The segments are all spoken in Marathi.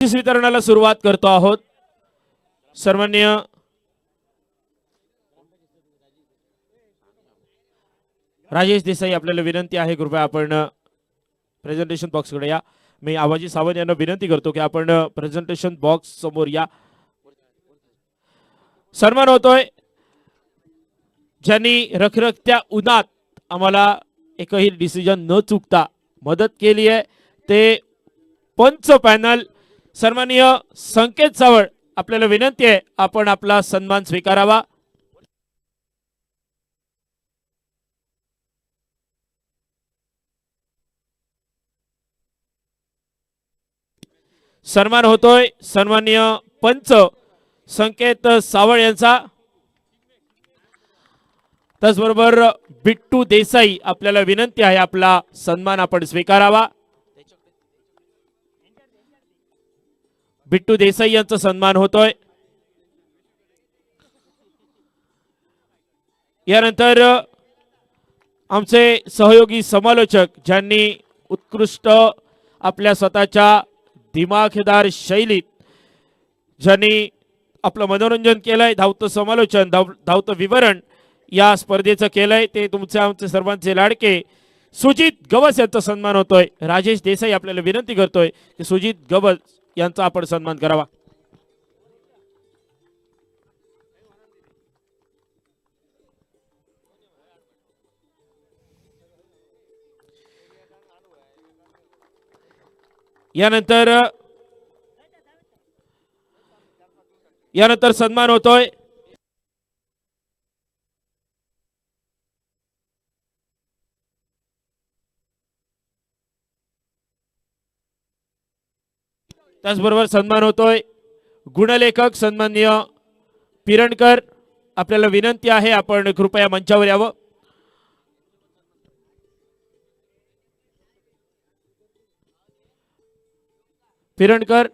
वितरणाला सुरुवात करतो आहोत। सन्माननीय राजेश देसाई आपल्याला विनंती आहे कृपया आपण प्रेझेंटेशन बॉक्स कडे या। मी आवाजी सावंत यांना विनंती करतो की आपण प्रेझेंटेशन बॉक्स समोर या। सन्मान होतोय ज्यांनी रखरखत्या उन्हात आम्हाला एकही डिसिजन न चुकता मदत केली आहे ते पंच पॅनल। सन्माननीय संकेत सावळ आपल्याला विनंती आहे आपण आपला सन्मान स्वीकारावा। सन्मान होतोय सन्माननीय पंच संकेत सावळ यांचा। त्याचबरोबर बिट्टू देसाई आपल्याला विनंती आहे आपला सन्मान आपण स्वीकारावा। बिट्टू देसाई यांचा सन्मान होतोय। यानंतर आमचे सहयोगी समालोचक ज्यांनी उत्कृष्ट आपल्या स्वतःच्या दिमाखदार शैलीत ज्यांनी आपलं मनोरंजन केलंय, धावतं समालोचन धावतं विवरण या स्पर्धेचं केलंय ते तुमचे आमचे सर्वांचे लाडके सुजित गवस यांचा सन्मान होतोय। राजेश देसाई आपल्याला विनंती करतोय की सुजित गवस यांचा आपण सन्मान करावा। यानंतर सन्मान होतोय त्याचबरोबर सन्मान होतोय गुणलेखक सन्माननीय पिरणकर आपल्याला विनंती आहे आपण कृपया मंचावर यावं। पिरणकर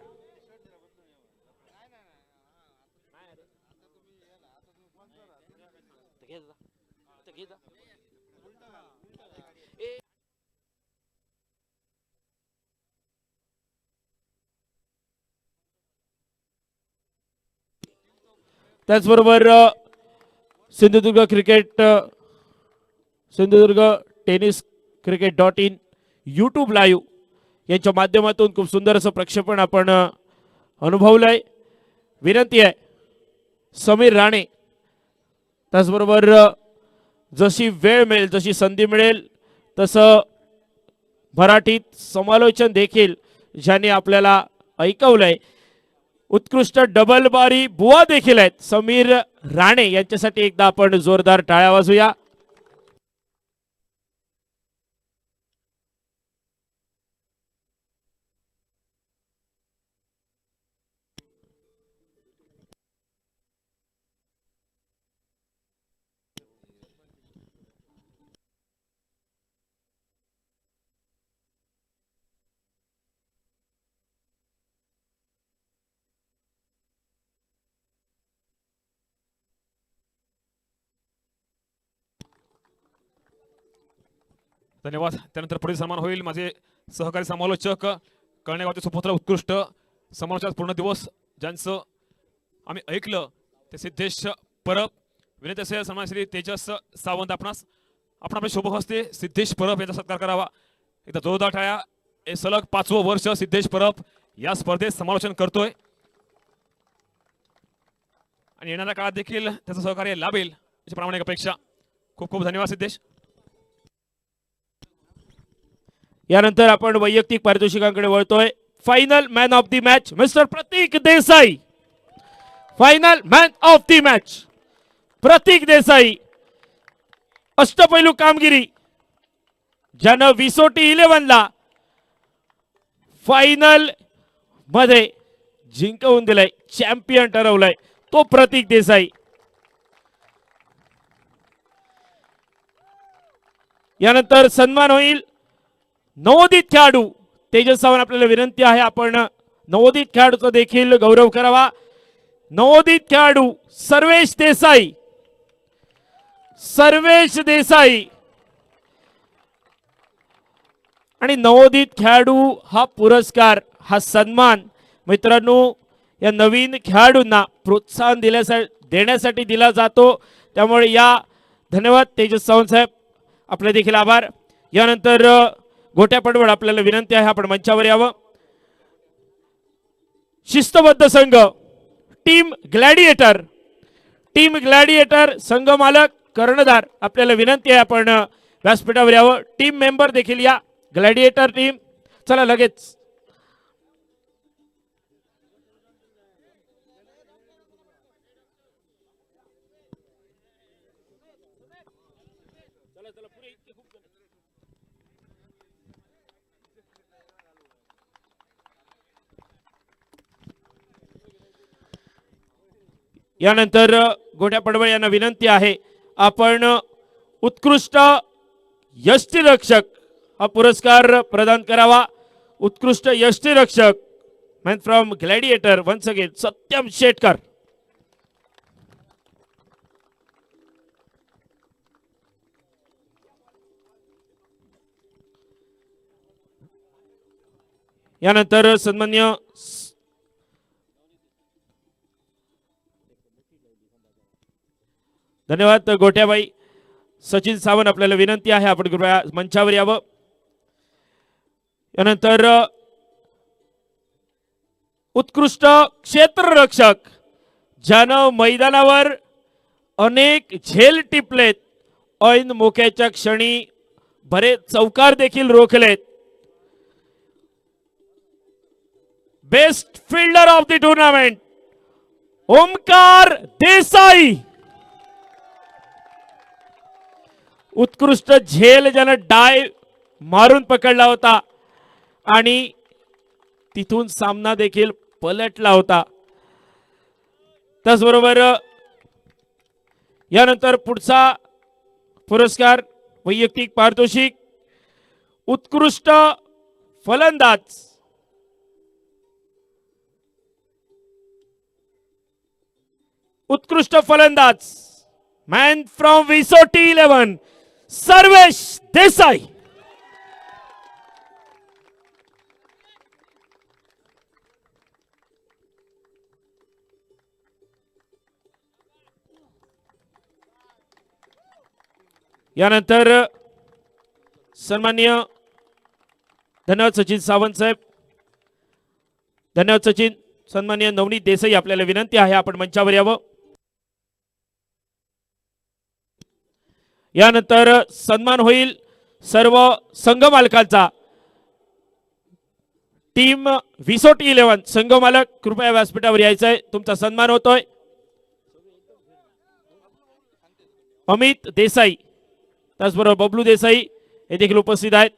त्याचबरोबर सिंधुदुर्ग टेनिस क्रिकेट.in YouTube लाईव्ह यांच्या माध्यमातून खूप सुंदर असं प्रक्षेपण आपण अनुभवलंय। विनंती आहे समीर राणे त्याचबरोबर जशी वेळ मिळेल जशी संधी मिळेल तसं मराठीत समालोचन देखील ज्यांनी आपल्याला ऐकवलंय उत्कृष्ट डबल बारी बुवा देखील आहेत समीर राणे यांच्यासाठी एकदा आपण जोरदार टाळ्या वाजूया। धन्यवाद। त्यानंतर पुढील सन्मान होईल माझे सहकारी समालोचक कळणेगावचे सुपुत्र उत्कृष्ट समालोचक पूर्ण दिवस ज्यांचं आम्ही ऐकलं ते सिद्धेश परब। विनंती असेल सन्मान श्री तेजस सावंत आपण आपल्या शुभ हस्ते सिद्धेश परब यांचा सत्कार करावा। एकदा जोरदार टाळ्या। हे सलग 5वं वर्ष सिद्धेश परब या स्पर्धेत समालोचन करतोय आणि येणाऱ्या काळात देखील त्याचं सहकार्य लाभेल अशी प्रामाणिक अपेक्षा। खूप खूप धन्यवाद सिद्धेश। यानंतर आपण वैयक्तिक पारितोषिकांकडे वळतोय। Final man of the match mister Pratik Desai. Final man of the match Pratik Desai. अष्टपैलू कामगिरी ज्यानं विसोटी 11 ला फायनल मध्ये जिंकवून दिलंय चॅम्पियन ठरवलंय तो प्रतीक देसाई। यानंतर सन्मान होईल नवोदित खेळाडू तेजस सावंत आपल्याला विनंती आहे आपण नवोदित खेळाडूचा देखील गौरव करावा। नवोदित खेळाडू सर्वेश देसाई आणि नवोदित खेळाडू हा पुरस्कार हा सन्मान मित्रांनो, या नवीन खेळाडूंना प्रोत्साहन देण्यासाठी दिला जातो. त्यामुळे या धन्यवाद तेजस सावंत साहेब, आपले देखील आभार. यानंतर गोट्या पडवळ आपल्याला विनंती आहे आपण मंचावर यावं. शिस्तबद्ध संघ टीम ग्लॅडिएटर संघ मालक कर्णधार आपल्याला विनंती आहे आपण व्यासपीठावर यावं. टीम मेंबर देखील या. ग्लॅडिएटर टीम चला लगेच. यानंतर गोट्या पडवळ यांना विनंती आहे आपण उत्कृष्ट यष्टीरक्षक हा पुरस्कार प्रदान करावा. उत्कृष्ट यष्टीरक्षक man from Gladiator once again Satyam Shetkar. यानंतर सन्मान्य धन्यवाद गोट्याबाई. सचिन सावंत आपल्याला विनंती आहे आपण कृपया मंचावर यावं. यानंतर उत्कृष्ट क्षेत्ररक्षक ज्यानं मैदानावर अनेक झेल टिपलेत, ऐन मोक्याच्या क्षणी बरेच चौकार देखील रोखलेत. Best fielder of the tournament Omkar Desai. उत्कृष्ट झेल ज्यानं डाय मारून पकडला होता आणि तिथून सामना देखील पलटला होता. त्याचबरोबर यानंतर पुढचा पुरस्कार वैयक्तिक पारितोषिक उत्कृष्ट फलंदाज मॅन फ्रॉम विसोटी 11 सर्वेश देसाई. यानंतर सन्माननीय धन्यवाद सचिन सावंत साहेब. धन्यवाद सचिन. सन्माननीय नवनीत देसाई आपल्याला विनंती आहे आपण मंचावर यावं. यानंतर सन्मान होईल सर्व संघ मालकांचा. टीम विसोटी 11 संघ मालक कृपया व्यासपीठावर यायचं आहे, तुमचा सन्मान होतोय. अमित देसाई त्याचबरोबर बबलू देसाई हे देखील उपस्थित आहेत.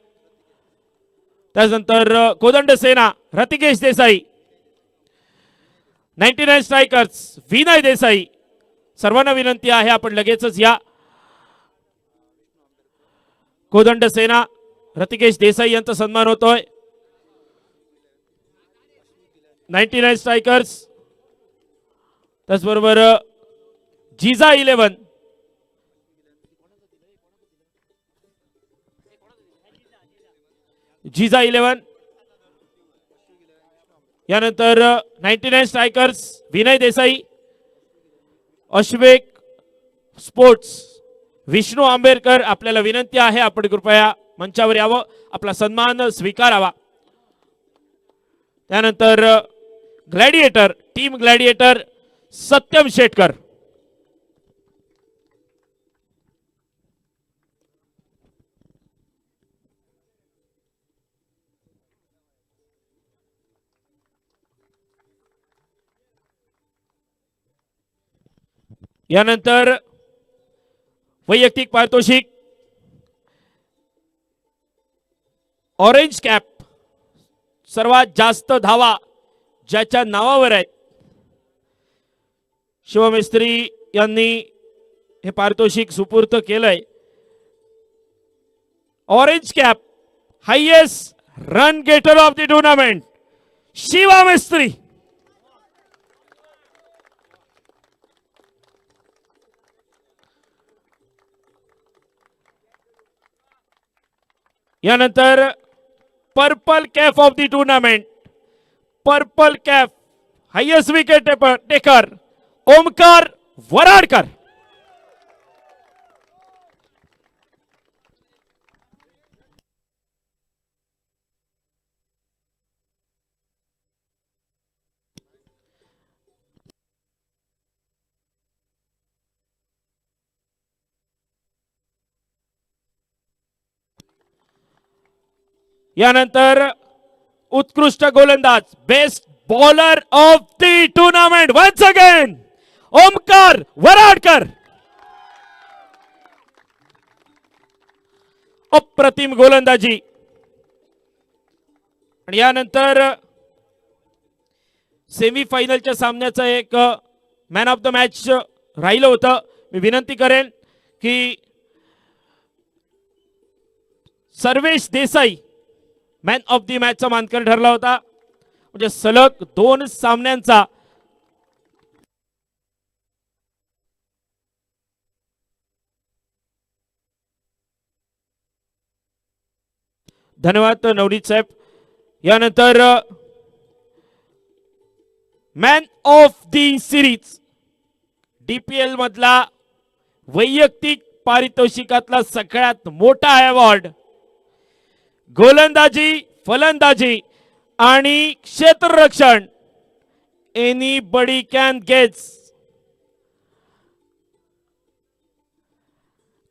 त्यानंतर कोदंड सेना रतिकेश देसाई, 99 स्ट्रायकर्स विनय देसाई. सर्वांना विनंती आहे आपण लगेचच या. कोदंड सेना रतिकेश देसाई यांचा सन्मान होतोय. 99 स्ट्रायकर्स त्याचबरोबर जिजा 11 यानंतर 99 स्ट्रायकर्स विनय देसाई. अश्वेक स्पोर्ट्स विष्णू आंबेडकर आपल्याला विनंती आहे आपण कृपया मंचावर यावं, आपला सन्मान स्वीकारावा. त्यानंतर gladiator team gladiator Satyam Shetkar. यानंतर वैयक्तिक पारितोषिक ऑरेंज कॅप सर्वात जास्त धावा ज्याच्या नावावर आहेत शिवमिस्त्री यांनी हे पारितोषिक सुपूर्द केलंय. Orange cap highest run getter of the tournament Shiva Mistry. यानंतर purple cap of the tournament purple cap highest wicket taker Omkar Varadkar. यानंतर उत्कृष्ट गोलंदाज best bowler of the tournament once again Omkar Varadkar. अप्रतिम गोलंदाजी. आणि यानंतर सेमीफायनलच्या सामन्याचं एक मॅन ऑफ द मॅच राहिलं होतं. मी विनंती करेन की Sarvesh Desai man of the मॅचचा मानकरी ठरला होता. म्हणजे सलग 2 सामन्यांचा धन्यवाद नवनीत साहेब. यानंतर man of the series DPL मधला वैयक्तिक पारितोषिकातला सगळ्यात मोठा अवॉर्ड गोलंदाजी फलंदाजी आणि क्षेत्ररक्षण एनीबडी कॅन गेस.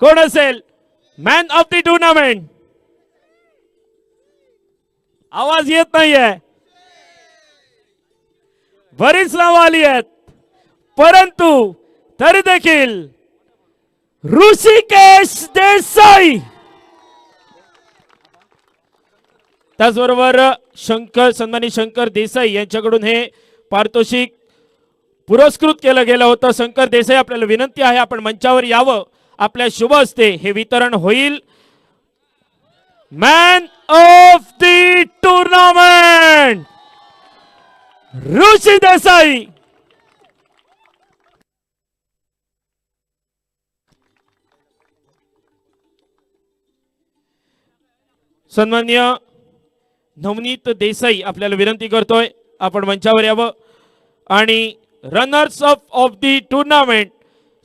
कोण असेल मॅन ऑफ द टूर्नामेंट? आवाज येत नाहीये. बरीच नावं आली आहेत परंतु तरी देखील ऋषिकेश देसाई. त्याचबरोबर सन्मानित शंकर देसाई यांच्याकडून हे पारितोषिक पुरस्कृत केलं गेलं होतं. शंकर देसाई आपल्याला विनंती आहे आपण मंचावर यावं. आपल्या शुभ हस्ते हे वितरण होईल. मॅन ऑफ द टूर्नामेंट ऋषी देसाई. सन्मान्य नवनीत देसाई आपल्याला विनंती करतोय आपण मंचावर यावं. आणि runners up of the tournament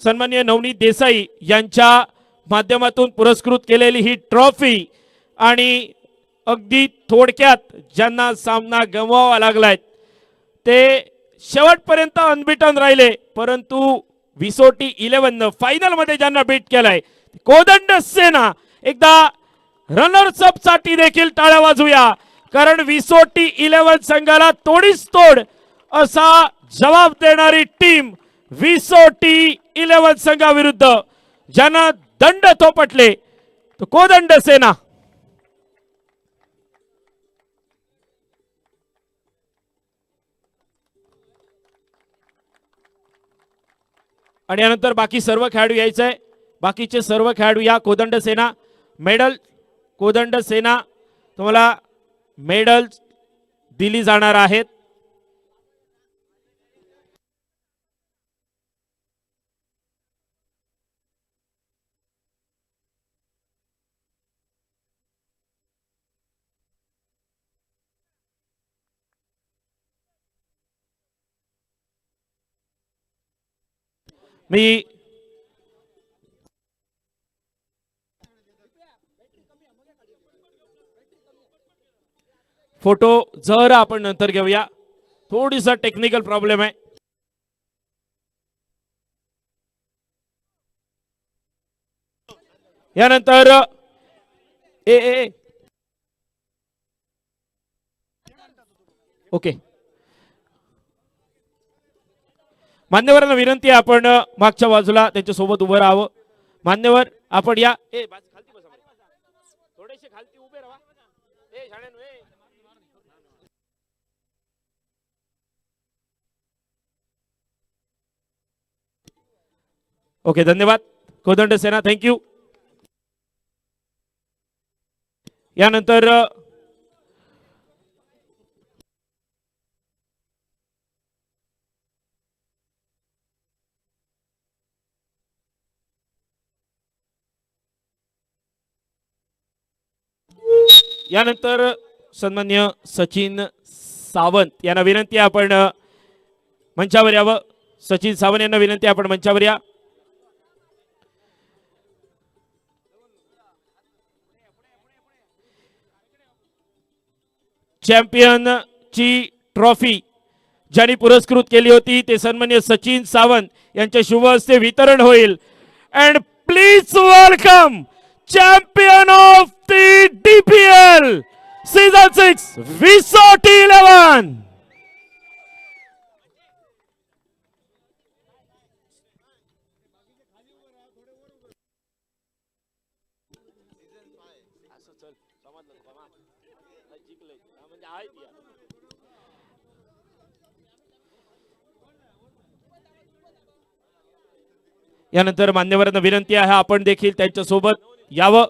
सन्मान्य नवनीत देसाई यांच्या माध्यमातून पुरस्कृत केलेली ही ट्रॉफी आणि अगदी थोडक्यात ज्यांना सामना गमवावा लागलाय ते शेवटपर्यंत अनबिटन राहिले परंतु विसोटी 11 फायनल मध्ये ज्यांना बीट केलाय कोदंड सेना. एकदा रनर्स अप साठी देखील टाळ्या वाजूया कारण विसोटी 11 संघाला तोडीस तोड असा जवाब देणारी टीम विसोटी 11 संघाविरुद्ध ज्यांना दंड थोपटले तो कोदंड सेना. आणि यानंतर बाकी सर्व खेळाडू यायचंय. बाकीचे सर्व खेळाडू या. कोदंड सेना मेडल कोदंड सेना तुम्हाला मेडल दिली जाणार आहेत. मी फोटो जरा आपण नंतर घेऊया. थोडीसा टेक्निकल प्रॉब्लेम आहे. यानंतर ए ए ओके मान्यवरांना विनंती आहे आपण मागच्या बाजूला त्यांच्या सोबत उभं राहावं. मान्यवर आपण या. थोडेसे खालती उभे राहा. ओके धन्यवाद कोदंड सेना थँक्यू. यानंतर यानंतर सन्मान्य सचिन सावंत यांना विनंती आहे आपण मंचावर यावं. सचिन सावंत यांना विनंती आहे आपण मंचावर या. चॅम्पियन ची ट्रॉफी ज्यांनी पुरस्कृत केली होती ते सन्मान्य सचिन सावंत यांच्या शुभ हस्ते वितरण होईल. And please welcome champion of the DPL season 6 विसोटी 11. यानंतर मान्यवरांना विनंती आहे आपण देखील त्यांच्या सोबत यावं.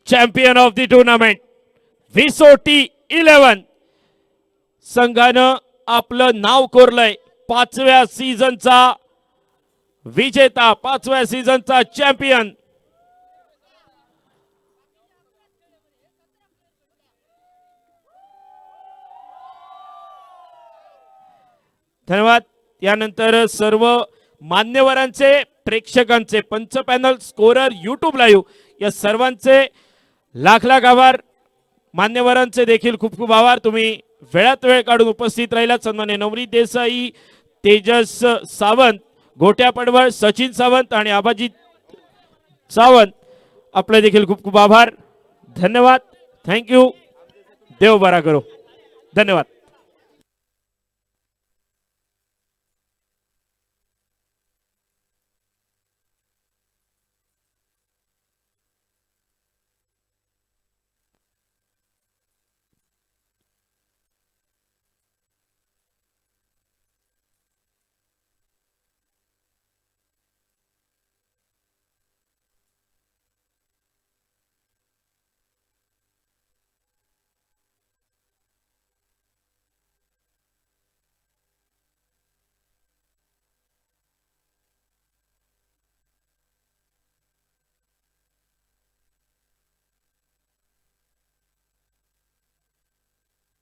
चॅम्पियन ऑफ द टुर्नामेंट विसोटी 11 संघानं आपलं नाव कोरलंय. 5व्या सीझनचा विजेता, 5व्या सीझनचा चॅम्पियन. धन्यवाद. यानंतर सर्व मान्यवरांचे, प्रेक्षकांचे, पंच पॅनल, स्कोरर, युट्यूब लाईव्ह या सर्वांचे लाख लाख आभार. मान्यवरांचे देखील खूप खूप आभार. तुम्ही वेळात वेळ काढून उपस्थित राहिलात. सन्मान्य नवनीत देसाई, तेजस सावंत, गोट्या पडवळ, सचिन सावंत आणि आबाजी सावंत आपले देखील खूप खूप आभार. धन्यवाद. थँक्यू. देव बरा करो. धन्यवाद.